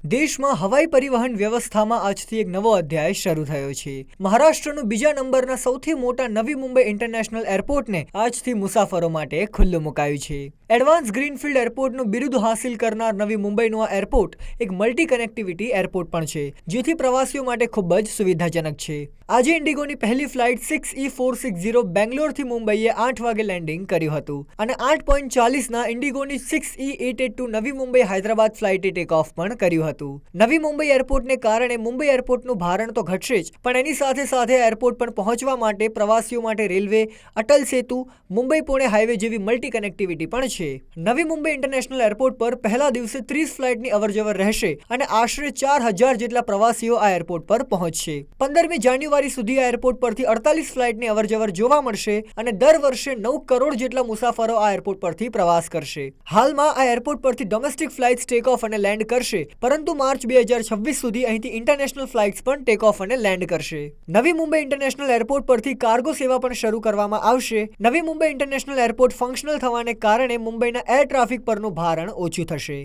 દેશમાં હવાઈ પરિવહન વ્યવસ્થામાં આજથી એક નવો અધ્યાય શરૂ થયો છે. મહારાષ્ટ્રનું બીજા નંબરના સૌથી મોટા નવી મુંબઈ ઇન્ટરનેશનલ એરપોર્ટને આજથી મુસાફરો માટે ખુલ્લું મુકાયું છે. એડવાન્સ ગ્રીનફિલ્ડ એરપોર્ટનું બિરુદ હાંસિલ કરનાર નવી મુંબઈનું આ એરપોર્ટ એક મલ્ટી કનેક્ટિવિટી એરપોર્ટ પણ છે, જેથી પ્રવાસીઓ માટે ખૂબ જ સુવિધાજનક છે. આજે ઇન્ડિગોની પહેલી ફ્લાઇટ 6E460 બેંગ્લોરથી મુંબઈએ 8 વાગે લેન્ડિંગ કર્યું હતું અને 8:40ના ઇન્ડિગોની 6E882 નવી મુંબઈ હૈદરાબાદ ફ્લાઇટે ટેક ઓફ પણ કર્યું હતું. નવી મુંબઈ એરપોર્ટને કારણે મુંબઈ એરપોર્ટનું ભારણ તો ઘટશે જ, પણ એની સાથે સાથે એરપોર્ટ પર પહોંચવા માટે પ્રવાસીઓ માટે રેલવે, અટલ સેતુ, મુંબઈ પુણે હાઈવે જેવી મલ્ટી કનેક્ટિવિટી પણ છે. નવી મુંબઈ ઇન્ટરનેશનલ એરપોર્ટ પર પહેલા દિવસે 30 ફ્લાઇટની અવરજવર રહેશે અને આશરે 4000 જેટલા પ્રવાસીઓ આ એરપોર્ટ પર પહોંચશે. 15મી જાન્યુઆરી સુધી આ એરપોર્ટ પરથી 48 ફ્લાઇટની અવરજવર જોવા મળશે અને દર વર્ષે 9 કરોડ જેટલા મુસાફરો આ એરપોર્ટ પરથી પ્રવાસ કરશે. હાલમાં આ એરપોર્ટ પરથી ડોમેસ્ટિક ફ્લાઇટ્સ ટેક ઓફ અને લેન્ડ કરશે, પરંતુ માર્ચ 2026 સુધી અહીંથી ઇન્ટરનેશનલ ફ્લાઇટ્સ પણ ટેક ઓફ અને લેન્ડ કરશે. નવી મુંબઈ ઇન્ટરનેશનલ એરપોર્ટ પરથી કાર્ગો સેવા પણ શરૂ કરવામાં આવશે. નવી મુંબઈ ઇન્ટરનેશનલ એરપોર્ટ ફંક્શનલ થવાને કારણે મુંબઈના એર ટ્રાફિક પરનું ભારણ ઓછું થશે.